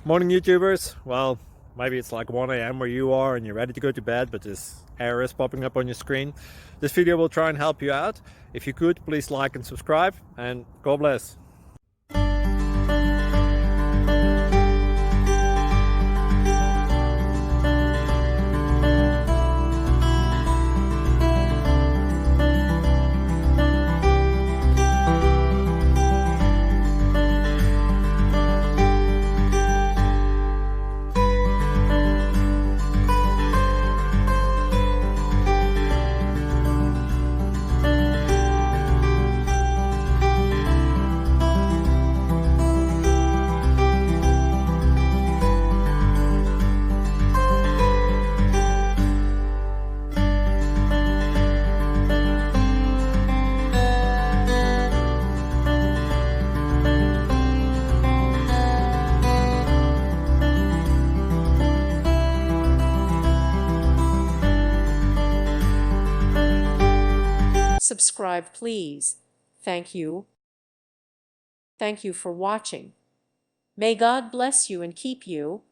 Morning, YouTubers. Well, maybe it's like 1 a.m. where you are and you're ready to go to bed, but this error is popping up on your screen. This video will try and help you out. If you could, please like and subscribe, and God bless. Subscribe, please. Thank you. Thank you for watching. May God bless you and keep you.